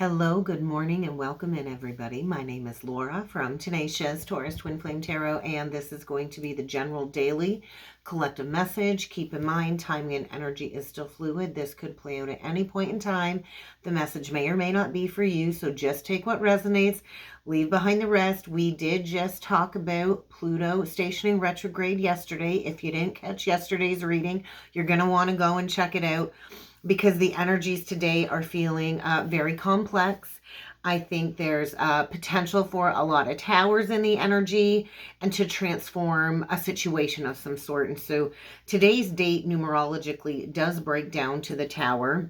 Hello, good morning, and welcome in, everybody. My name is Laura from Tenacious Taurus Twin Flame Tarot, and this is going to be the general daily collective message. Keep in mind, timing and energy is still fluid. This could play out at any point in time. The message may or may not be for you, so just take what resonates, leave behind the rest. We did just talk about Pluto stationing retrograde yesterday. If you didn't catch yesterday's reading, you're going to want to go and check it out, because the energies today are feeling very complex. I think there's potential for a lot of towers in the energy and to transform a situation of some sort. And so today's date numerologically does break down to the tower.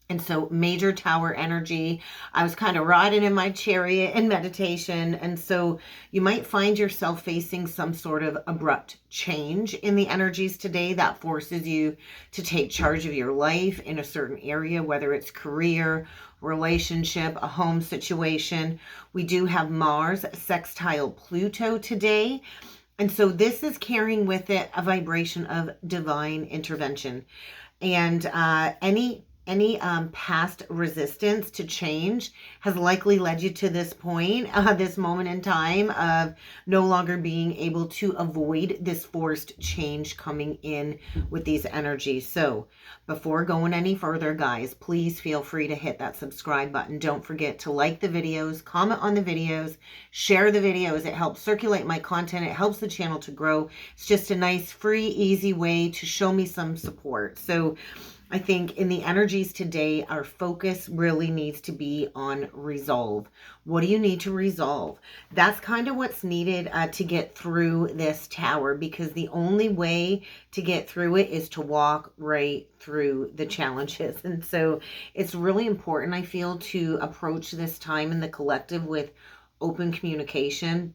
And so major tower energy. I was kind of riding in my chariot in meditation. And so you might find yourself facing some sort of abrupt change in the energies today that forces you to take charge of your life in a certain area, whether it's career, relationship, a home situation. We do have Mars sextile Pluto today. And so this is carrying with it a vibration of divine intervention. And any past resistance to change has likely led you to this point, this moment in time of no longer being able to avoid this forced change coming in with these energies. So before going any further, guys, please feel free to hit that subscribe button. Don't forget to like the videos, comment on the videos, share the videos. It helps circulate my content. It helps the channel to grow. It's just a nice, free, easy way to show me some support. So I think in the energies today, our focus really needs to be on resolve. What do you need to resolve? That's kind of what's needed to get through this tower, because the only way to get through it is to walk right through the challenges. And so it's really important, I feel, to approach this time in the collective with open communication.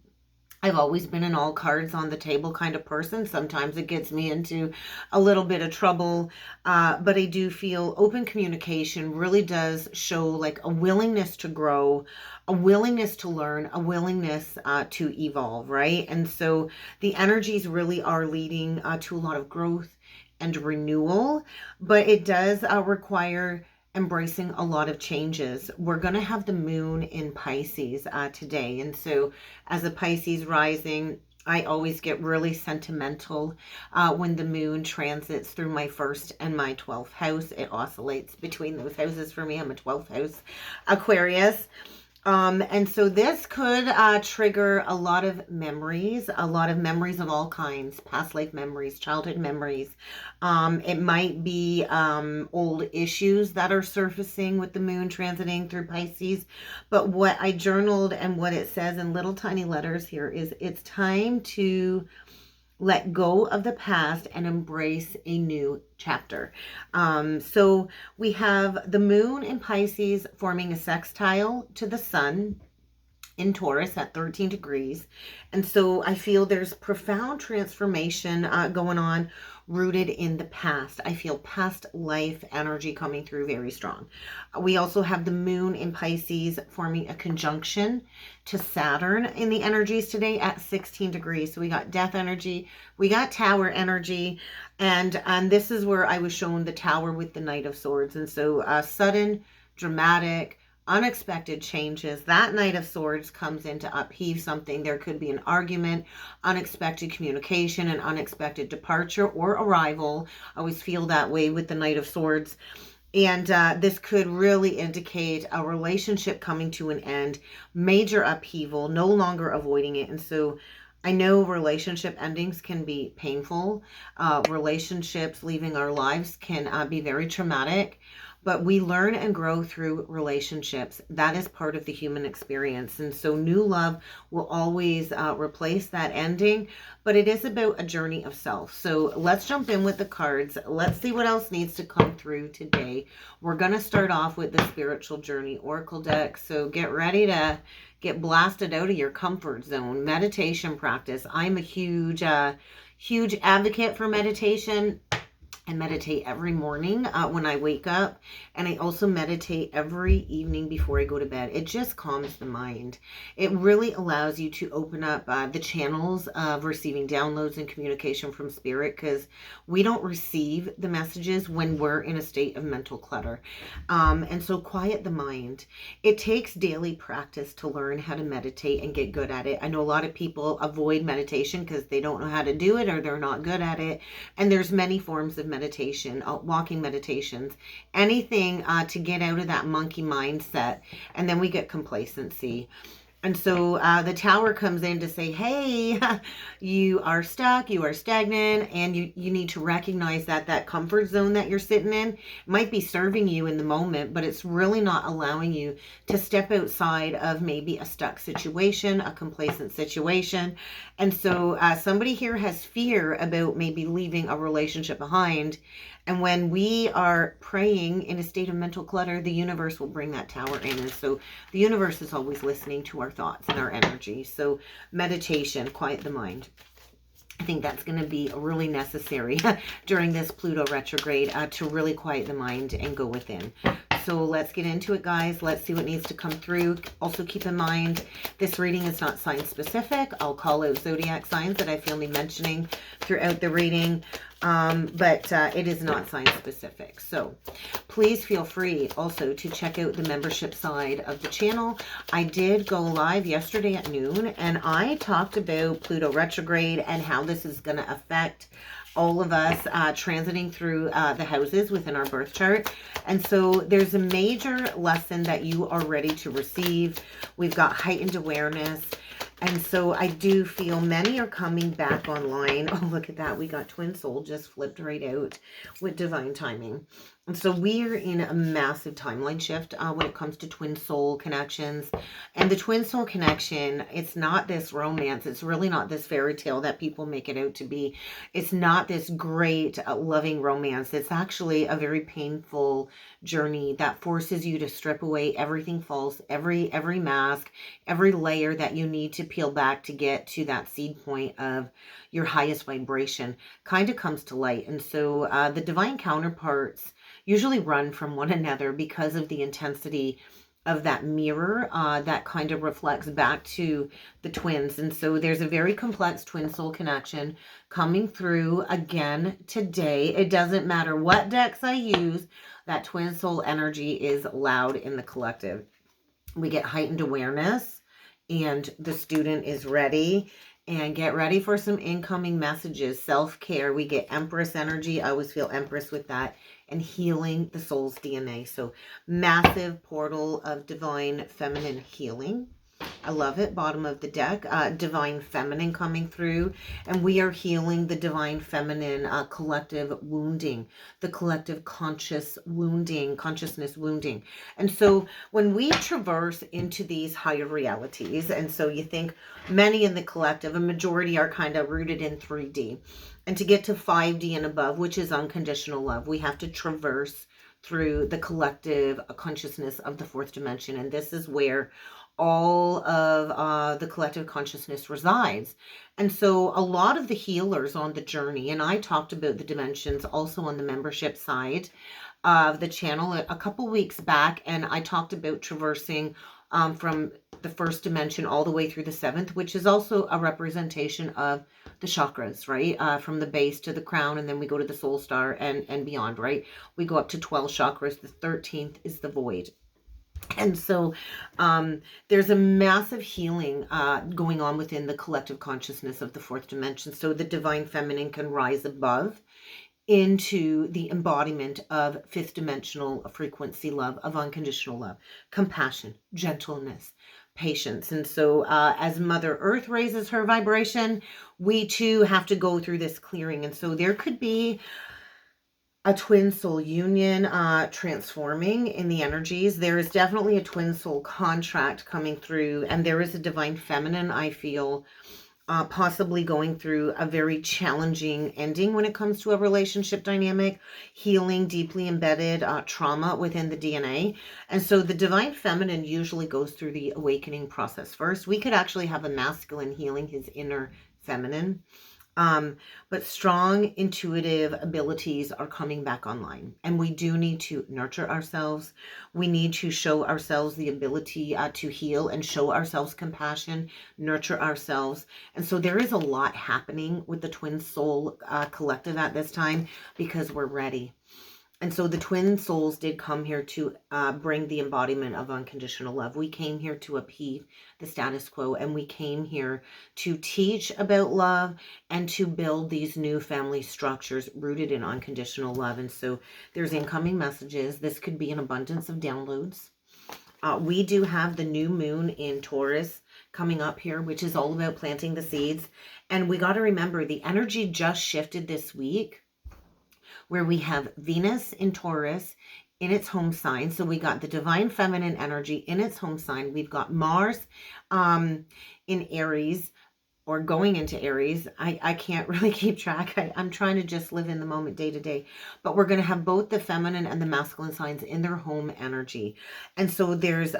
I've always been an all cards on the table kind of person. Sometimes it gets me into a little bit of trouble, but I do feel open communication really does show like a willingness to grow, a willingness to learn, a willingness to evolve, right? And so the energies really are leading to a lot of growth and renewal, but it does require embracing a lot of changes. We're going to have the moon in Pisces today. And so as a Pisces rising, I always get really sentimental when the moon transits through my first and my 12th house. It oscillates between those houses for me. I'm a 12th house Aquarius. And so this could trigger a lot of memories of all kinds, past life memories, childhood memories. It might be old issues that are surfacing with the moon transiting through Pisces. But what I journaled and what it says in little tiny letters here is it's time to let go of the past and embrace a new chapter. So we have the moon in Pisces forming a sextile to the sun in Taurus at 13 degrees. And so I feel there's profound transformation going on, rooted in the past. I feel past life energy coming through very strong. We also have the moon in Pisces forming a conjunction to Saturn in the energies today at 16 degrees. So we got death energy, we got tower energy, and this is where I was shown the tower with the Knight of Swords. And so sudden, dramatic, unexpected changes. That Knight of Swords comes in to upheave something. There could be an argument, unexpected communication, an unexpected departure or arrival. I always feel that way with the Knight of Swords. And this could really indicate a relationship coming to an end, major upheaval, no longer avoiding it. And so I know relationship endings can be painful. Relationships leaving our lives can be very traumatic. But we learn and grow through relationships. That is part of the human experience. And so new love will always replace that ending. But it is about a journey of self. So let's jump in with the cards. Let's see what else needs to come through today. We're going to start off with the Spiritual Journey Oracle deck. So get ready to get blasted out of your comfort zone. Meditation practice. I'm a huge advocate for meditation. I meditate every morning when I wake up, and I also meditate every evening before I go to bed. It just calms the mind. It really allows you to open up the channels of receiving downloads and communication from spirit, because we don't receive the messages when we're in a state of mental clutter. And so quiet the mind. It takes daily practice to learn how to meditate and get good at it. I know a lot of people avoid meditation because they don't know how to do it or they're not good at it. And there's many forms of meditation, walking meditations, anything to get out of that monkey mindset. And then we get complacency. And so the tower comes in to say, hey, you are stuck, you are stagnant, and you need to recognize that that comfort zone that you're sitting in might be serving you in the moment, but it's really not allowing you to step outside of maybe a stuck situation, a complacent situation. And so somebody here has fear about maybe leaving a relationship behind. And when we are praying in a state of mental clutter, the universe will bring that tower in. And so the universe is always listening to our thoughts and our energy. So meditation, quiet the mind. I think that's going to be really necessary during this Pluto retrograde to really quiet the mind and go within. So let's get into it, guys. Let's see what needs to come through. Also keep in mind, this reading is not sign specific. I'll call out zodiac signs that I feel me mentioning throughout the reading. But it is not sign specific. So please feel free also to check out the membership side of the channel. I did go live yesterday at noon, and I talked about Pluto retrograde and how this is going to affect all of us transiting through the houses within our birth chart. And so there's a major lesson that you are ready to receive. We've got heightened awareness. And so I do feel many are coming back online. Oh, look at that. We got Twin Soul just flipped right out with divine timing. And so we are in a massive timeline shift when it comes to twin soul connections. And the twin soul connection, it's not this romance. It's really not this fairy tale that people make it out to be. It's not this great loving romance. It's actually a very painful journey that forces you to strip away everything false, every mask, every layer that you need to peel back to get to that seed point of your highest vibration kind of comes to light. And so the divine counterparts usually run from one another because of the intensity of that mirror that kind of reflects back to the twins. And so there's a very complex twin soul connection coming through again today. It doesn't matter what decks I use, that twin soul energy is loud in the collective. We get heightened awareness, and the student is ready. And get ready for some incoming messages. Self-care. We get Empress energy. I always feel Empress with that. And healing the soul's DNA. So massive portal of divine feminine healing. I love it. Bottom of the deck. Divine feminine coming through. And we are healing the divine feminine collective wounding. The collective consciousness wounding. And so when we traverse into these higher realities, and so you think many in the collective, a majority are kind of rooted in 3D. And to get to 5D and above, which is unconditional love, we have to traverse through the collective consciousness of the fourth dimension. And this is where all of the collective consciousness resides. And so a lot of the healers on the journey, and I talked about the dimensions also on the membership side of the channel a couple weeks back, and I talked about traversing from the first dimension all the way through the seventh, which is also a representation of the chakras, right? From the base to the crown, and then we go to the soul star and beyond, right? We go up to 12 chakras. The 13th is the void. And so there's a massive healing going on within the collective consciousness of the fourth dimension. So the divine feminine can rise above into the embodiment of fifth dimensional frequency love, of unconditional love, compassion, gentleness, patience. And so as Mother Earth raises her vibration, we too have to go through this clearing. And so there could be a twin soul union transforming in the energies. There is definitely a twin soul contract coming through, and there is a divine feminine, I feel, possibly going through a very challenging ending when it comes to a relationship dynamic, healing deeply embedded trauma within the DNA. And so the divine feminine usually goes through the awakening process first. We could actually have a masculine healing his inner feminine. But strong intuitive abilities are coming back online, and we do need to nurture ourselves. We need to show ourselves the ability to heal and show ourselves compassion, nurture ourselves. And so there is a lot happening with the Twin Soul Collective at this time because we're ready. And so the twin souls did come here to bring the embodiment of unconditional love. We came here to upheave the status quo, and we came here to teach about love and to build these new family structures rooted in unconditional love. And so there's incoming messages. This could be an abundance of downloads. We do have the new moon in Taurus coming up here, which is all about planting the seeds. And we got to remember the energy just shifted this week, where we have Venus in Taurus in its home sign. So we got the divine feminine energy in its home sign. We've got Mars in Aries, or going into Aries. I can't really keep track. I'm trying to just live in the moment day to day. But we're going to have both the feminine and the masculine signs in their home energy. And so there's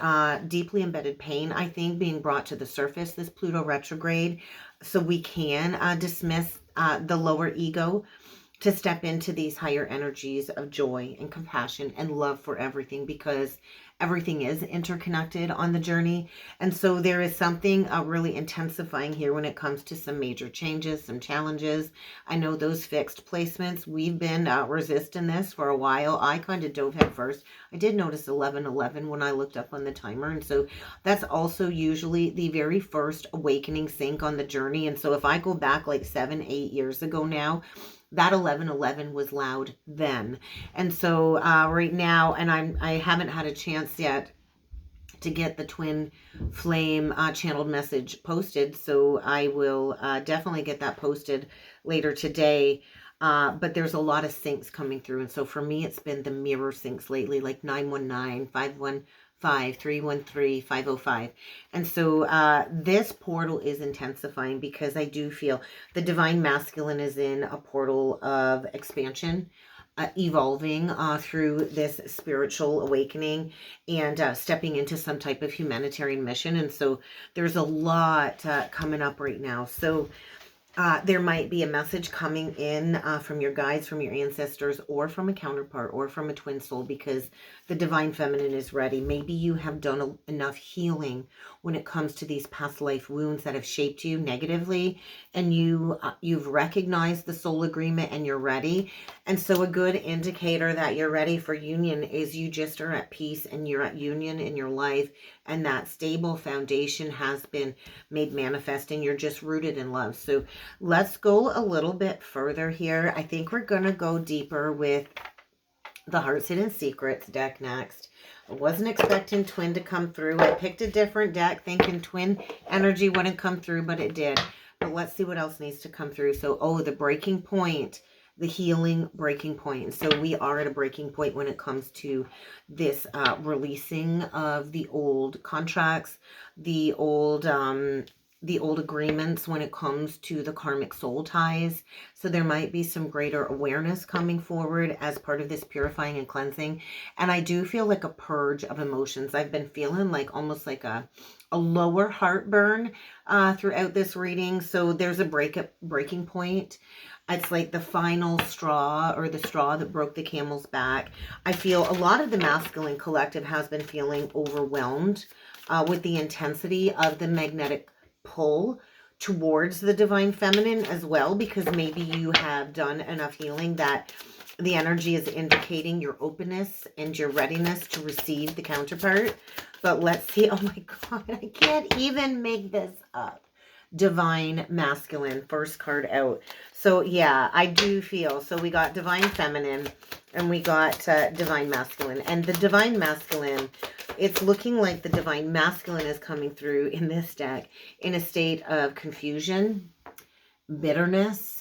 deeply embedded pain, I think, being brought to the surface, this Pluto retrograde. So we can dismiss the lower ego to step into these higher energies of joy and compassion and love for everything, because everything is interconnected on the journey. And so there is something really intensifying here when it comes to some major changes, some challenges. I know those fixed placements, we've been resisting this for a while. I kind of dove head first. I did notice 11:11 when I looked up on the timer. And so that's also usually the very first awakening sync on the journey. And so if I go back like 7-8 years ago now, that 11:11 was loud then. And so right now, and I haven't had a chance yet to get the twin flame channeled message posted, so I will definitely get that posted later today. But there's a lot of syncs coming through, and so for me it's been the mirror syncs lately, like 919, 515, 313, 505. And so this portal is intensifying because I do feel the divine masculine is in a portal of expansion, evolving through this spiritual awakening and stepping into some type of humanitarian mission. And so there's a lot coming up right now. So there might be a message coming in from your guides, from your ancestors, or from a counterpart, or from a twin soul, because the divine feminine is ready. Maybe you have done enough healing when it comes to these past life wounds that have shaped you negatively, and you've recognized the soul agreement and you're ready. And so a good indicator that you're ready for union is you just are at peace and you're at union in your life, and that stable foundation has been made manifest and you're just rooted in love. So let's go a little bit further here. I think we're going to go deeper with the Heart's Hidden Secrets deck next. I wasn't expecting twin to come through. I picked a different deck thinking twin energy wouldn't come through, but it did. But let's see what else needs to come through. So, the breaking point, the healing breaking point. And so we are at a breaking point when it comes to this releasing of the old contracts, the old agreements when it comes to the karmic soul ties. So there might be some greater awareness coming forward as part of this purifying and cleansing. And I do feel like a purge of emotions. I've been feeling like almost like a lower heartburn throughout this reading. So there's a breaking point. It's like the final straw, or the straw that broke the camel's back. I feel a lot of the masculine collective has been feeling overwhelmed with the intensity of the magnetic pull towards the divine feminine as well, because maybe you have done enough healing that the energy is indicating your openness and your readiness to receive the counterpart. But let's see. Oh my God, I can't even make this up. Divine masculine, first card out. So yeah, I do feel, so we got divine feminine and we got divine masculine. And the divine masculine, it's looking like the divine masculine is coming through in this deck in a state of confusion, bitterness.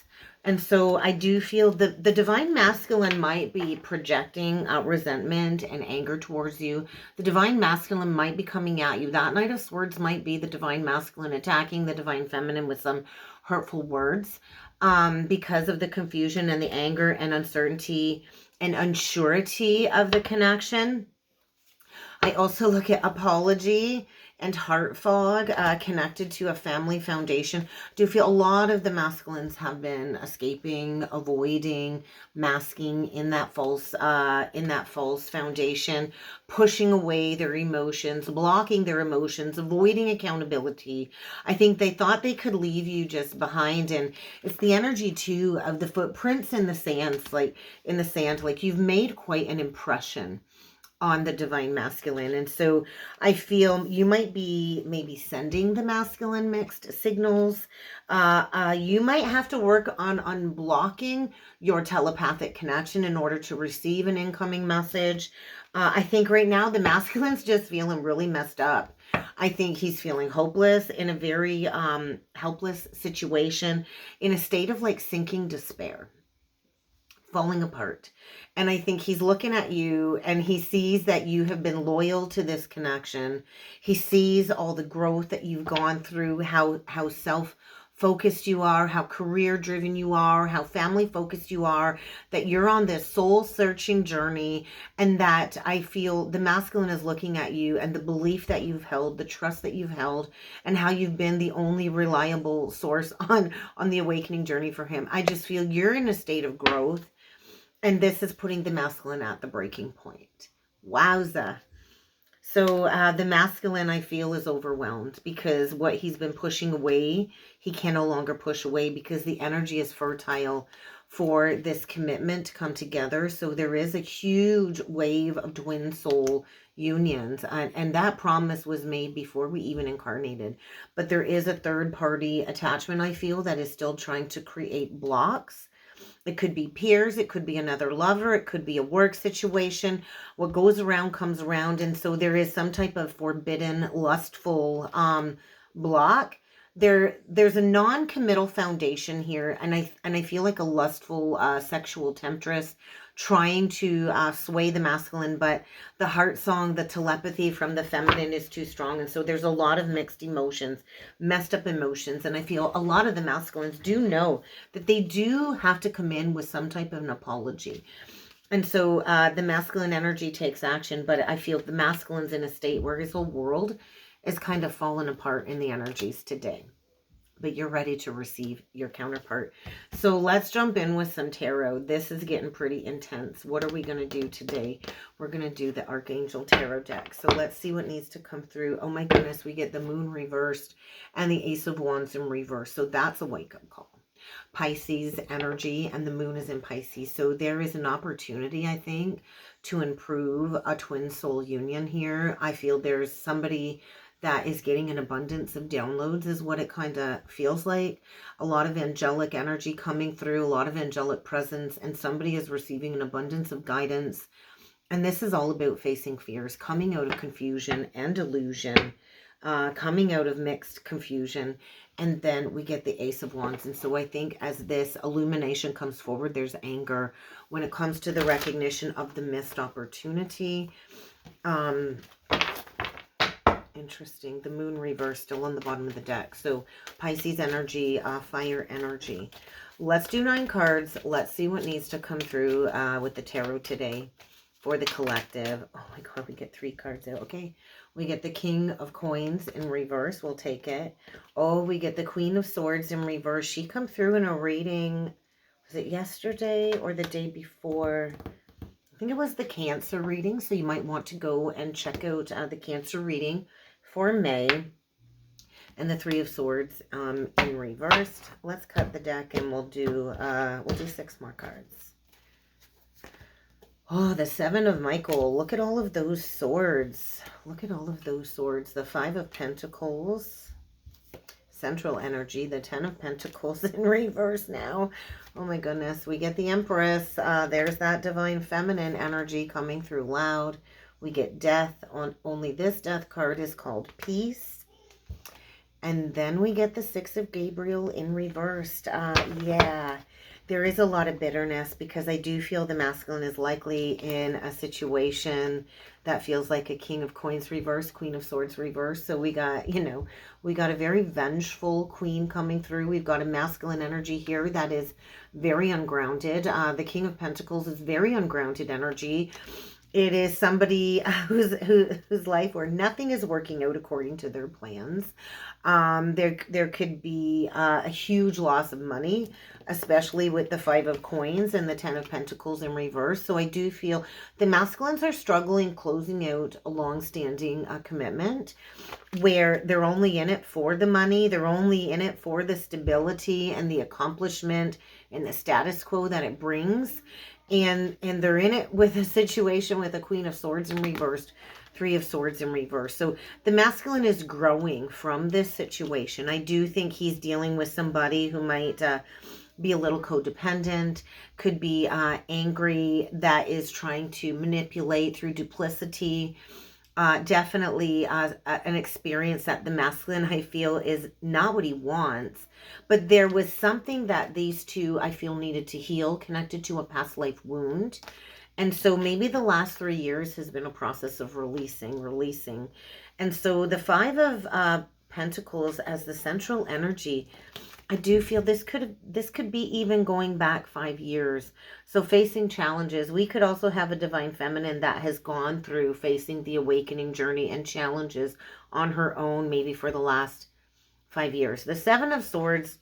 And so I do feel the divine masculine might be projecting resentment and anger towards you. The divine masculine might be coming at you. That Knight of Swords might be the divine masculine attacking the divine feminine with some hurtful words because of the confusion and the anger and uncertainty and unsurety of the connection. I also look at apology and heart fog connected to a family foundation. Do feel a lot of the masculines have been escaping, avoiding, masking in that false foundation, pushing away their emotions, blocking their emotions, avoiding accountability. I think they thought they could leave you just behind, and it's the energy too of the footprints in the sands, like in the sand, like you've made quite an impression on the divine masculine. And so I feel you might be maybe sending the masculine mixed signals. You might have to work on unblocking your telepathic connection in order to receive an incoming message. I think right now the masculine's just feeling really messed up. I think he's feeling hopeless, in a very helpless situation, in a state of like sinking despair, falling apart. And I think he's looking at you and he sees that you have been loyal to this connection. He sees all the growth that you've gone through, how self-focused you are, how career-driven you are, how family-focused you are, that you're on this soul-searching journey, and that I feel the masculine is looking at you and the belief that you've held, the trust that you've held, and how you've been the only reliable source on the awakening journey for him. I just feel you're in a state of growth. And this is putting the masculine at the breaking point. Wowza. So the masculine, I feel, is overwhelmed because what he's been pushing away, he can no longer push away, because the energy is fertile for this commitment to come together. So there is a huge wave of twin soul unions. And that promise was made before we even incarnated. But there is a third party attachment, I feel, that is still trying to create blocks. It could be peers, it could be another lover, it could be a work situation. What goes around comes around. And so there is some type of forbidden, lustful block. There's a non-committal foundation here, and I feel like a lustful sexual temptress trying to sway the masculine, but the heart song, the telepathy from the feminine is too strong. And so there's a lot of mixed emotions, messed up emotions. And I feel a lot of the masculines do know that they do have to come in with some type of an apology. And so the masculine energy takes action, but I feel the masculine's in a state where his whole world is kind of fallen apart in the energies today. But you're ready to receive your counterpart. So let's jump in with some tarot. This is getting pretty intense. What are we going to do today? We're going to do the Archangel Tarot deck. So let's see what needs to come through. Oh my goodness, we get the Moon reversed and the Ace of Wands in reverse. So that's a wake-up call. Pisces energy, and the Moon is in Pisces. So there is an opportunity, I think, to improve a twin soul union here. I feel there's somebody that is getting an abundance of downloads, is what it kind of feels like. A lot of angelic energy coming through, a lot of angelic presence, and somebody is receiving an abundance of guidance. And this is all about facing fears, coming out of confusion and illusion, coming out of mixed confusion. And then we get the Ace of Wands. And so I think as this illumination comes forward, there's anger when it comes to the recognition of the missed opportunity. Interesting. The Moon reverse still on the bottom of the deck. So Pisces energy, fire energy. Let's do 9 cards. Let's see what needs to come through with the tarot today for the collective. Oh my God, we get 3 cards out. Okay. We get the King of Coins in reverse. We'll take it. Oh, we get the Queen of Swords in reverse. She come through in a reading. Was it yesterday or the day before? I think it was the Cancer reading. So you might want to go and check out the Cancer reading for May. And the Three of Swords in reverse. Let's cut the deck and we'll do 6 more cards. Oh, the Seven of Michael. Look at all of those swords. Look at all of those swords. The Five of Pentacles. Central energy. The Ten of Pentacles in reverse now. Oh my goodness. We get the Empress. There's that divine feminine energy coming through loud. We get death. Only this death card is called peace. And then we get the Six of Gabriel in reversed. Yeah. There is a lot of bitterness because I do feel the masculine is likely in a situation that feels like a King of Coins reverse, Queen of Swords reverse. So we got, we got a very vengeful queen coming through. We've got a masculine energy here that is very ungrounded. The King of Pentacles is very ungrounded energy. It is somebody whose life where nothing is working out according to their plans. There could be a huge loss of money, especially with the Five of Coins and the Ten of Pentacles in reverse. So I do feel the masculines are struggling closing out a long-standing commitment where they're only in it for the money. They're only in it for the stability and the accomplishment and the status quo that it brings. And they're in it with a situation with a Queen of Swords in reverse, Three of Swords in reverse. So the masculine is growing from this situation. I do think he's dealing with somebody who might be a little codependent, could be angry, that is trying to manipulate through duplicity. Definitely an experience that the masculine, I feel, is not what he wants. But there was something that these two, I feel, needed to heal, connected to a past life wound. And so maybe the last 3 years has been a process of releasing. And so the Five of Pentacles as the central energy, I do feel this could be even going back 5 years. So facing challenges. We could also have a divine feminine that has gone through facing the awakening journey and challenges on her own, maybe for the last 5 years. The Seven of Swords,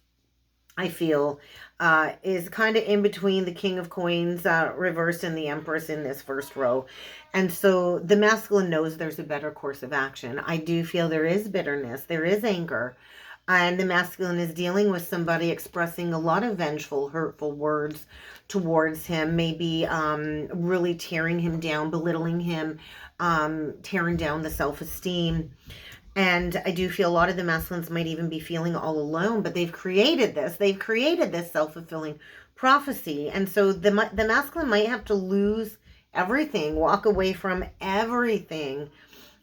I feel, is kind of in between the King of Coins reversed and the Empress in this first row. And so the masculine knows there's a better course of action. I do feel there is bitterness, there is anger. And the masculine is dealing with somebody expressing a lot of vengeful, hurtful words towards him, maybe really tearing him down, belittling him, tearing down the self-esteem. And I do feel a lot of the masculines might even be feeling all alone, but they've created this. They've created this self-fulfilling prophecy. And so the masculine might have to lose everything, walk away from everything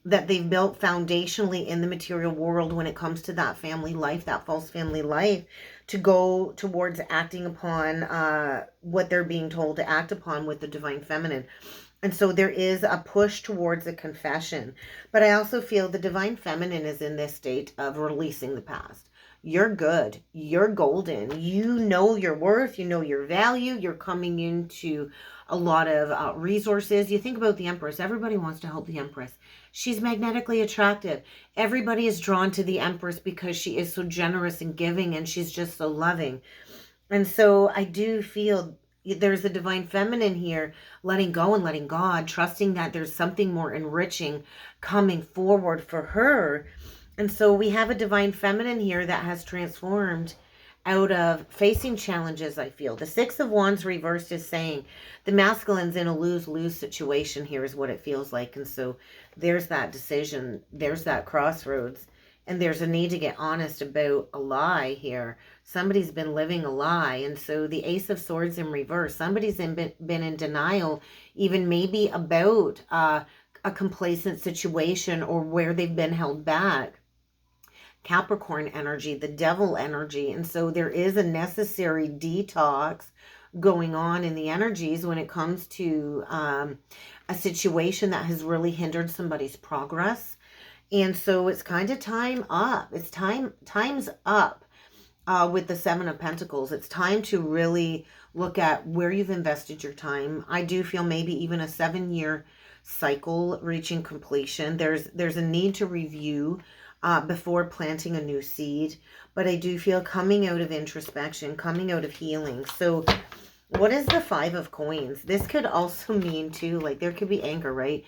that they've built foundationally in the material world when it comes to that family life, that false family life, to go towards acting upon what they're being told to act upon with the divine feminine. And so there is a push towards a confession. But I also feel the divine feminine is in this state of releasing the past. You're good. You're golden. You know your worth. You know your value. You're coming into a lot of resources. You think about the Empress. Everybody wants to help the Empress. She's magnetically attractive. Everybody is drawn to the Empress because she is so generous and giving, and she's just so loving. And so I do feel there's a divine feminine here, letting go and letting God, trusting that there's something more enriching coming forward for her. And so we have a divine feminine here that has transformed out of facing challenges, I feel. The Six of Wands reversed is saying the masculine's in a lose-lose situation here is what it feels like. And so there's that decision, there's that crossroads, and there's a need to get honest about a lie here. Somebody's been living a lie. And so the Ace of Swords in reverse, somebody's been in denial, even maybe about a complacent situation or where they've been held back. Capricorn energy, the devil energy. And so there is a necessary detox going on in the energies when it comes to a situation that has really hindered somebody's progress. And so it's kind of time up. It's time's up with the Seven of Pentacles. It's time to really look at where you've invested your time. I do feel maybe even a 7-year cycle reaching completion. There's a need to review before planting a new seed. But I do feel coming out of introspection, coming out of healing. So what is the Five of Coins? This could also mean too, like there could be anger, right?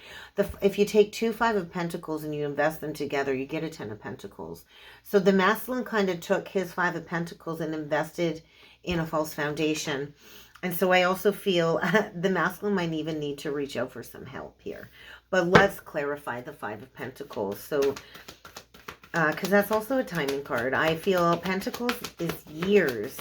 If you take 2 Five of Pentacles and you invest them together, you get a 10 of Pentacles. So the masculine kind of took his 5 of Pentacles and invested in a false foundation. And so I also feel the masculine might even need to reach out for some help here. But let's clarify the 5 of Pentacles. So because that's also a timing card. I feel Pentacles is years.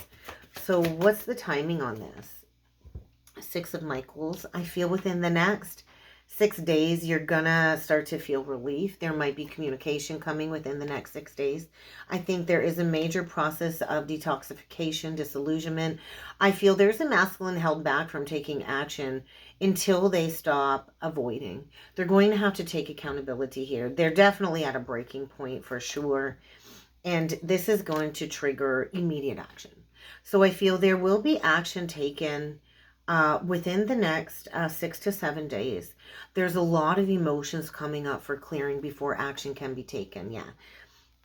So what's the timing on this? 6 of Michaels. I feel within the next 6 days, you're gonna start to feel relief. There might be communication coming within the next 6 days. I think there is a major process of detoxification, disillusionment. I feel there's a masculine held back from taking action until they stop avoiding. They're going to have to take accountability here. They're definitely at a breaking point for sure. And this is going to trigger immediate action. So I feel there will be action taken within the next 6 to 7 days. There's a lot of emotions coming up for clearing before action can be taken. Yeah.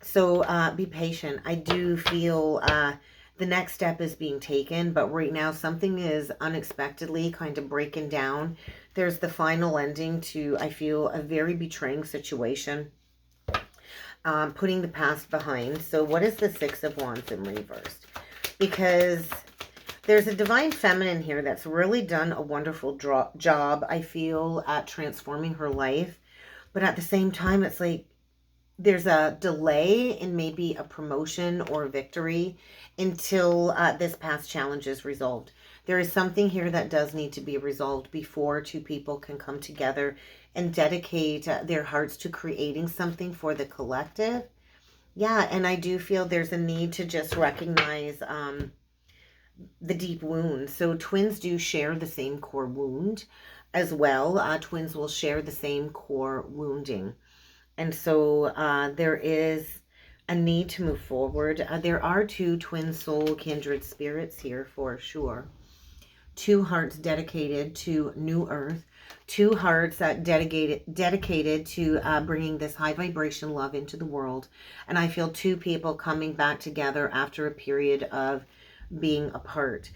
So be patient. I do feel the next step is being taken, but right now something is unexpectedly kind of breaking down. There's the final ending to, I feel, a very betraying situation. Putting the past behind. So what is the Six of Wands in reverse? Because there's a divine feminine here that's really done a wonderful job, I feel, at transforming her life. But at the same time, it's like there's a delay in maybe a promotion or victory until this past challenge is resolved. There is something here that does need to be resolved before two people can come together and dedicate their hearts to creating something for the collective. Yeah, and I do feel there's a need to just recognize the deep wound. So twins do share the same core wound as well. Twins will share the same core wounding. And so there is a need to move forward. There are two twin soul kindred spirits here for sure. Two hearts dedicated to new earth. Two hearts dedicated to bringing this high vibration love into the world. And I feel two people coming back together after a period of being apart.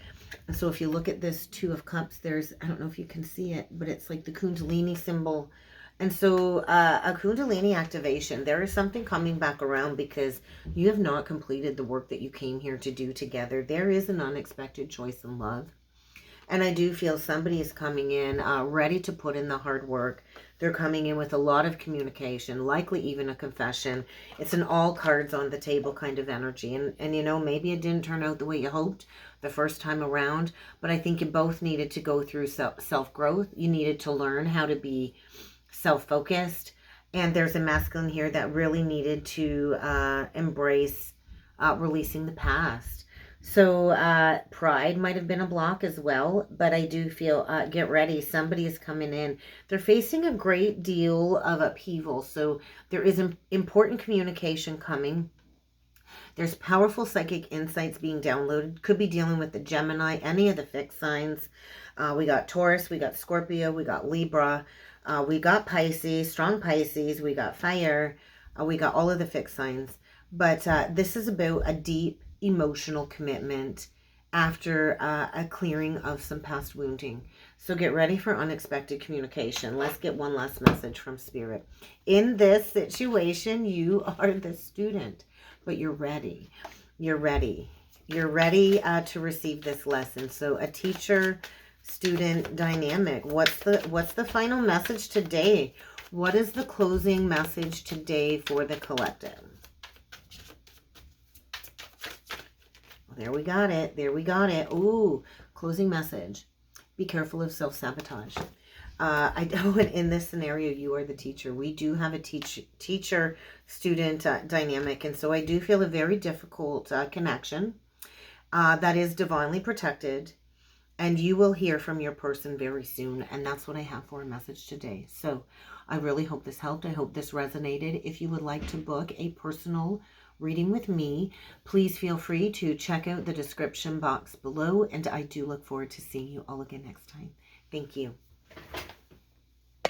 And so if you look at this Two of Cups, there's, I don't know if you can see it, but it's like the Kundalini symbol. And so a Kundalini activation, there is something coming back around because you have not completed the work that you came here to do together. There is an unexpected choice in love. And I do feel somebody is coming in ready to put in the hard work. They're coming in with a lot of communication, likely even a confession. It's an all cards on the table kind of energy. And you know, maybe it didn't turn out the way you hoped the first time around, but I think you both needed to go through self-growth. You needed to learn how to be self-focused. And there's a masculine here that really needed to embrace releasing the past. So pride might have been a block as well, but I do feel, get ready, somebody is coming in. They're facing a great deal of upheaval, so there is important communication coming. There's powerful psychic insights being downloaded. Could be dealing with the Gemini, any of the fixed signs. We got Taurus, we got Scorpio, we got Libra, we got Pisces, strong Pisces, we got fire, we got all of the fixed signs. But this is about a deep emotional commitment after a clearing of some past wounding. So get ready for unexpected communication. Let's get one last message from Spirit. In this situation, you are the student, but you're ready. You're ready. You're ready to receive this lesson. So a teacher-student dynamic. What's the final message today? What is the closing message today for the collective? There we got it. There we got it. Ooh, closing message. Be careful of self-sabotage. I know in this scenario, you are the teacher. We do have a teacher-student dynamic. And so I do feel a very difficult connection that is divinely protected. And you will hear from your person very soon. And that's what I have for a message today. So I really hope this helped. I hope this resonated. If you would like to book a personal reading with me, please feel free to check out the description box below. And I do look forward to seeing you all again next time. Thank you.